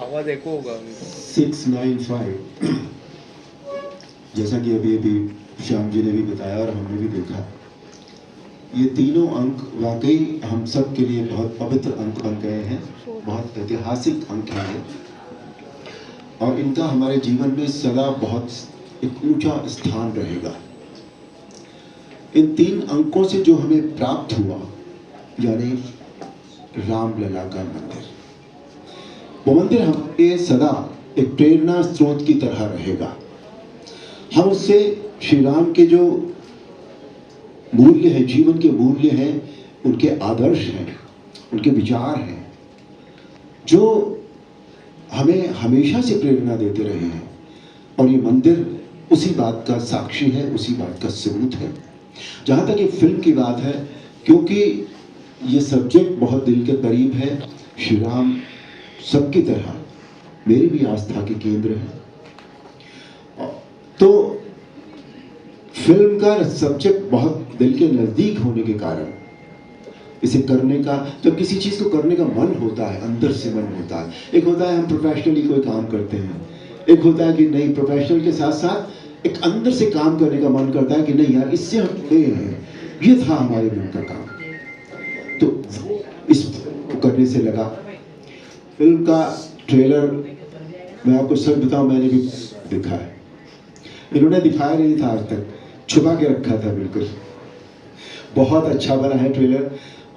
आवाज एको होगा 695 जैसा कि अभी अभी श्याम जी ने भी बताया और हमने भी देखा, ये तीनों अंक वाकई हम सब के लिए बहुत पवित्र अंक बन गए हैं, बहुत ऐतिहासिक अंक हैं और इनका हमारे जीवन में सदा बहुत एक ऊंचा स्थान रहेगा। इन 3 अंकों से जो हमें प्राप्त हुआ, यानी रामलला का मंदिर, वो मंदिर हमारे सदा एक प्रेरणा स्रोत की तरह रहेगा। हम उससे श्री राम के जो मूल्य है, जीवन के मूल्य हैं, उनके आदर्श हैं, उनके विचार हैं, जो हमें हमेशा से प्रेरणा देते रहे हैं और ये मंदिर उसी बात का साक्षी है, उसी बात का सबूत है। जहाँ तक ये फिल्म की बात है, क्योंकि ये सब्जेक्ट बहुत दिल के करीब है, श्री राम सबकी तरह मेरी भी आस्था के केंद्र है, तो फिल्म का सब्जेक्ट बहुत दिल के नज़दीक होने के कारण इसे करने का, जब किसी चीज़ को करने का मन होता है, अंदर से मन होता है, एक होता है हम प्रोफेशनली कोई काम करते हैं, एक होता है कि नहीं प्रोफेशनल के साथ साथ एक अंदर से काम करने का मन करता है कि नहीं यार इससे हम जुड़े हैं, ये था हमारे मन का काम, तो इस करने से लगा। फिल्म का ट्रेलर मैं आपको सच बताऊं, मैंने भी देखा है, इन्होंने दिखाया नहीं था आज तक, छुपा के रखा था बिल्कुल। बहुत अच्छा बना है ट्रेलर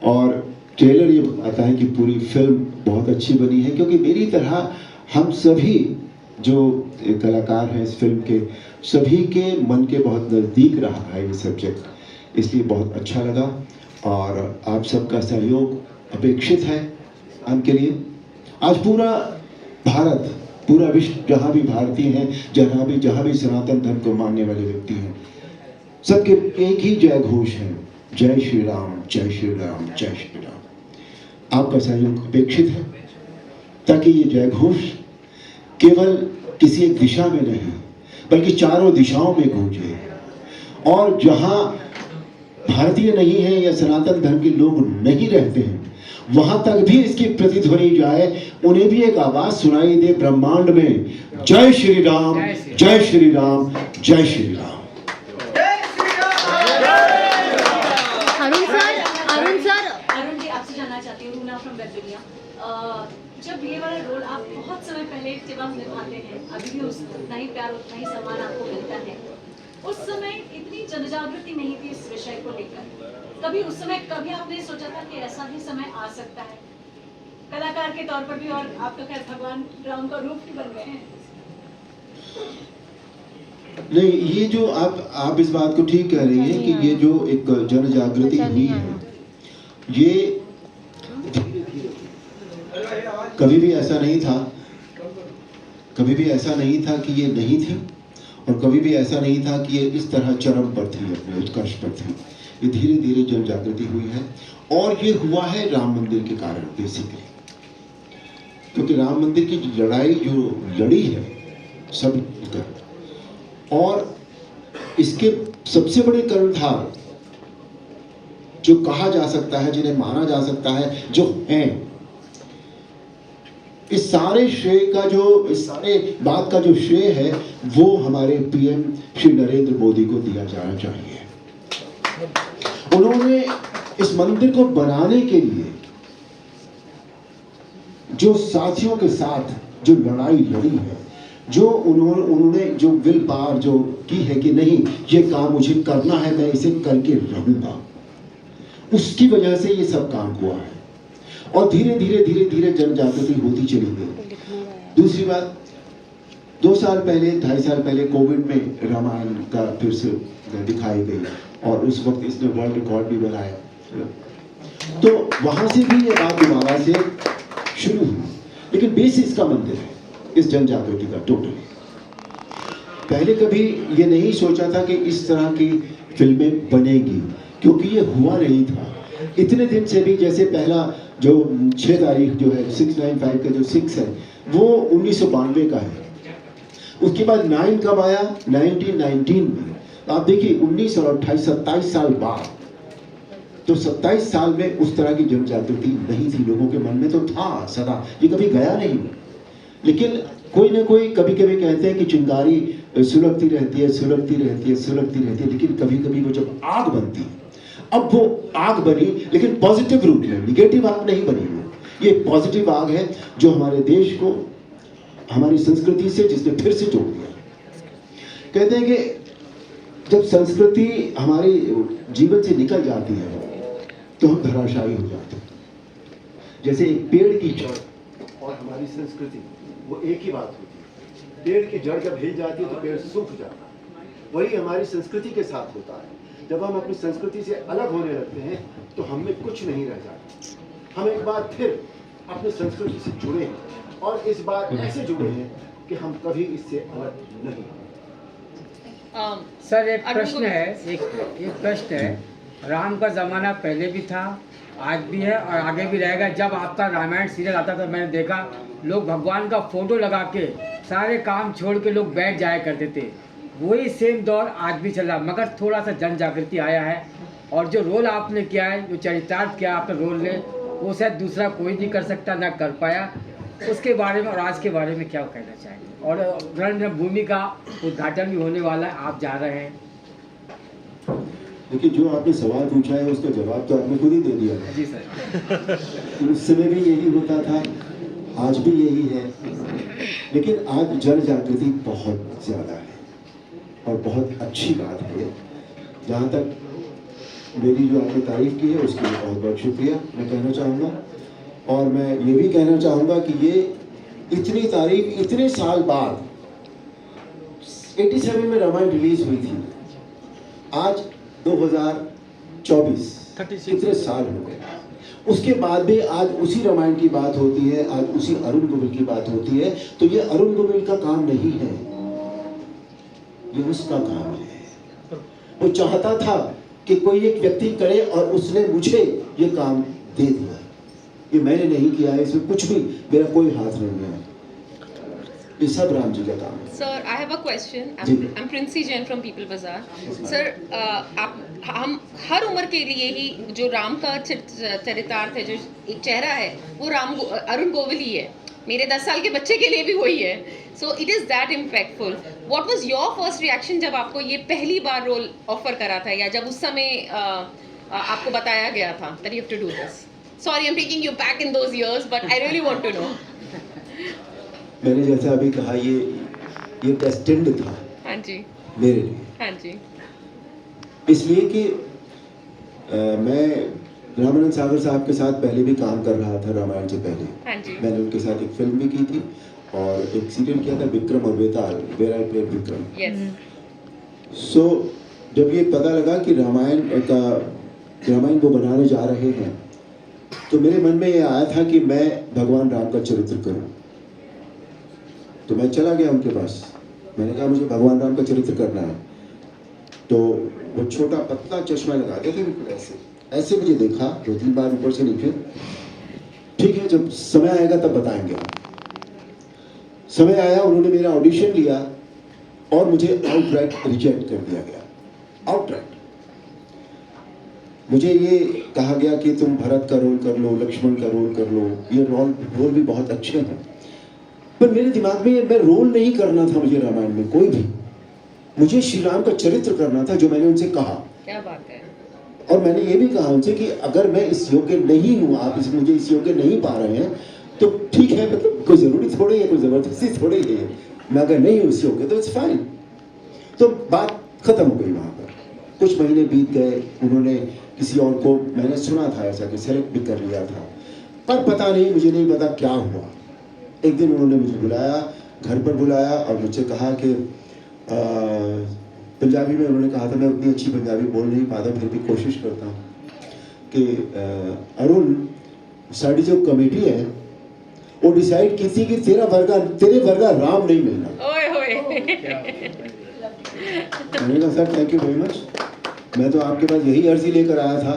और ट्रेलर ये बताता है कि पूरी फिल्म बहुत अच्छी बनी है, क्योंकि मेरी तरह हम सभी जो कलाकार हैं इस फिल्म के, सभी के मन के बहुत नज़दीक रहा है ये सब्जेक्ट, इसलिए बहुत अच्छा लगा और आप सबका सहयोग अपेक्षित है हम के लिए। आज पूरा भारत, पूरा विश्व, जहाँ भी भारतीय हैं, जहाँ भी सनातन धर्म को मानने वाले व्यक्ति हैं, सबके एक ही जय घोष है, जय श्री राम, जय श्री राम, जय श्री राम। आपका सहयोग अपेक्षित है ताकि ये जय घोष केवल किसी एक दिशा में नहीं बल्कि चारों दिशाओं में गूंजे और जहां भारतीय नहीं है या सनातन धर्म के लोग नहीं रहते हैं वहां तक भी इसकी प्रतिध्वनि जाए, उन्हें भी एक आवाज सुनाई दे ब्रह्मांड में, जय श्री राम, जय श्री राम, जय श्री राम। अरुण जी आपसे जानना चाहती हूँ, रूना फ्रॉम वेब इंडिया, जब ये वाला रोल आप बहुत समय पहले जब आप निभाते हैं, अभी भी उतना ही प्यार उतना ही सम्मान आपको मिलता है, उस समय इतनी जनजागृति नहीं थी इस विषय को लेकर, कभी उस समय कभी आपने सोचा था कि ऐसा भी समय आ सकता है कलाकार के तौर पर भी, और आप तो खैर भगवान राम का रूप ही बन गए हैं। नहीं, ये जो आप इस बात को ठीक कह रही हैं कि ये जो एक जन जागृति हुई है, ये कभी भी ऐसा नहीं था, कभी भी ऐसा नहीं था कि ये नहीं थी और कभी भी ऐसा नहीं था कि ये इस तरह चरम पर थी, अपने उत्कर्ष पर थी। ये धीरे धीरे जन जागृति हुई है और ये हुआ है राम मंदिर के कारण बेसिकली, क्योंकि राम मंदिर की लड़ाई जो लड़ी है सब मिलकर, और इसके सबसे बड़े कर्णधार जो कहा जा सकता है, जिन्हें माना जा सकता है, जो हैं, इस सारे श्रेय का जो, इस सारे बात का जो श्रेय है वो हमारे पीएम श्री नरेंद्र मोदी को दिया जाना चाहिए। उन्होंने इस मंदिर को बनाने के लिए जो साथियों के साथ जो लड़ाई लड़ी है, जो उन्होंने जो विल पावर जो की है कि नहीं ये काम मुझे करना है, मैं इसे करके रहूंगा, उसकी वजह से ये सब काम हुआ है और धीरे धीरे जन जागृति होती चली गई। दूसरी बात, 2 साल पहले 2.5 साल पहले कोविड में रामायण का फिर से दिखाई गई और उस वक्त इसने वर्ल्ड रिकॉर्ड भी बनाया, तो वहां से भी ये बात दोबारा से शुरू हुई, लेकिन बेसिस का मंदिर है इस जन जागृति का टोटली। पहले कभी ये नहीं सोचा था कि इस तरह की फिल्में बनेगी, क्योंकि ये हुआ नहीं था इतने दिन से भी। जैसे पहला जो 6 तारीख जो है 695 का जो 6 है वो 1992 का है, उसके बाद 9 कब आया 1919 में, आप देखिए 19 और 28 27 साल बाद, तो 27 साल में उस तरह की जन जागृति नहीं थी लोगों के मन में, तो था सदा, ये कभी गया नहीं, लेकिन कोई ना कोई कभी कभी कहते हैं कि चिंगारी सुलगती रहती है, सुलगती रहती है, सुलगती रहती है, लेकिन कभी कभी वो जब आग बनती है, अब वो आग बनी लेकिन पॉजिटिव रूप में, निगेटिव आग नहीं बनी वो, ये पॉजिटिव आग है जो हमारे देश को हमारी संस्कृति से जिसने फिर से जोड़ दिया। कहते हैं कि जब संस्कृति हमारे जीवन से निकल जाती है तो हम धराशायी हो जाते हैं। जैसे एक पेड़ की जड़ और हमारी संस्कृति वो एक ही बात होती है। पेड़ की जड़ जब हिल जाती है तो पेड़ सूख जाता है। वही हमारी संस्कृति के साथ होता है। जब हम अपनी संस्कृति से अलग होने लगते हैं तो हम में कुछ नहीं रह जाता। हम एक बार फिर अपनी संस्कृति से जुड़े हैं और इस बार ऐसे जुड़े हैं कि हम कभी इससे अलग नहीं। सर एक प्रश्न है, राम का ज़माना पहले भी था, आज भी है और आगे भी रहेगा। जब आपका रामायण सीरियल आता था मैंने देखा लोग भगवान का फोटो लगा के सारे काम छोड़ के लोग बैठ जाया करते थे। वही सेम दौर आज भी चल रहा, मगर थोड़ा सा जन जागृति आया है और जो रोल आपने किया है, जो चरितार्थ किया आपने रोल ने, वो शायद दूसरा कोई नहीं कर सकता, ना कर पाया। उसके बारे में और आज के बारे में क्या कहना चाहेंगे? और रणभूमि का उद्घाटन भी होने वाला है, आप जा रहे हैं। देखिए, जो आपने सवाल पूछा है उसका जवाब तो आपने खुद ही दे दिया है। जी सर। उस समय भी यही होता था, आज भी यही है, लेकिन आज जन जागृति बहुत ज़्यादा है और बहुत अच्छी बात है। जहाँ तक मेरी जो आपने तारीफ की है उसके लिए बहुत बहुत शुक्रिया मैं कहना चाहूँगा। और मैं ये भी कहना चाहूँगा कि ये इतनी तारीफ इतने साल बाद 87 में रामायण रिलीज हुई थी, आज 2024 कितने साल हो गए, उसके बाद भी आज उसी रामायण की बात होती है, आज उसी अरुण गोविल की बात होती है। तो ये अरुण गोविल का काम नहीं है, ये उसका काम है। वो चाहता था कि कोई एक व्यक्ति करे और उसने मुझे ये काम दे दिया। ये मैंने नहीं किया है, इसमें कुछ भी मेरा कोई हाथ नहीं है, ये सब राम जी का काम है। Sir, I have a question. I'm Princey Jain from People Bazaar. Sir, हम हर उम्र के लिए ही जो राम का चरितार्थ है, जो एक चेहरा है, वो अरुण गोविल ही है। मेरे 10 साल के बच्चे के लिए भी वही है। So it is that impactful. What was your first reaction जब आपको ये पहली बार रोल ऑफर करा था, या जब उस समय आपको बताया गया था that you have to do this? Sorry, I'm taking you back in those years, but I really want to know. मैंने जैसा अभी कहा, ये डेस्टिन्ड था। हाँ जी। मेरे लिए। हाँ जी। इसलिए कि मैं रामानंद सागर साहब के साथ पहले भी काम कर रहा था, रामायण से पहले। हाँ जी। मैंने उनके साथ एक फिल्म भी की थी और एक सीरियल किया था, विक्रम और Betal, where I played Vikram. Yes. So जब ये पता लगा कि रामायण वो बनाने जा रहे हैं, तो मेरे मन में ये आया था कि मैं भगवान राम का चरित्र करूं। तो मैं चला गया उनके पास, मैंने कहा मुझे भगवान राम का चरित्र करना है। तो वो छोटा पतला चश्मा लगाते थे, बिल्कुल ऐसे मुझे देखा 2-3 बार ऊपर से नीचे। ठीक है, जब समय आएगा तब बताएंगे। समय आया, उन्होंने मेरा ऑडिशन लिया और मुझे आउटराइट रिजेक्ट कर दिया गया। आउटराइट मुझे ये कहा गया कि तुम भरत का रोल कर लो, लक्ष्मण का रोल कर लो, ये रोल भी बहुत अच्छे हैं, पर मेरे दिमाग में मैं रोल नहीं करना था मुझे रामायण में कोई भी। मुझे श्री राम का चरित्र करना था, जो मैंने उनसे कहा। क्या बात है। और मैंने ये भी कहा उनसे कि अगर मैं इस योग्य नहीं हूँ, आप मुझे इस योग्य नहीं पा रहे हैं तो ठीक है, मतलब कोई ज़रूरी थोड़ी है, कोई ज़बरदस्ती थोड़ी है। मैं अगर नहीं हूँ इस योग्य तो इट्स फाइन। तो बात खत्म हो गई वहाँ पर। कुछ महीने बीत गए, उन्होंने किसी और को, मैंने सुना था ऐसा कि सेलेक्ट भी कर लिया था, पर पता नहीं, मुझे नहीं पता क्या हुआ। एक दिन उन्होंने मुझे बुलाया, घर पर बुलाया और मुझसे कहा कि पंजाबी में उन्होंने कहा था, मैं उतनी अच्छी पंजाबी बोल नहीं पाता, फिर भी कोशिश करता हूँ कि अरुण, साड़ी जो कमेटी है वो डिसाइड की थी कि तेरे वर्गा राम नहीं मिलना। ओए होए। मैंने कहा sir thank you very much, मैं तो आपके पास यही अर्जी लेकर आया था,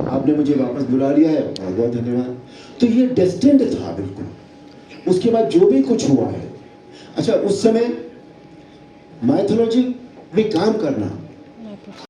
आपने मुझे वापस बुला लिया है, बहुत बहुत धन्यवाद। तो ये डेस्टिन्ड था बिल्कुल। उसके बाद जो भी कुछ हुआ है, अच्छा उस समय माइथोलॉजी में काम करना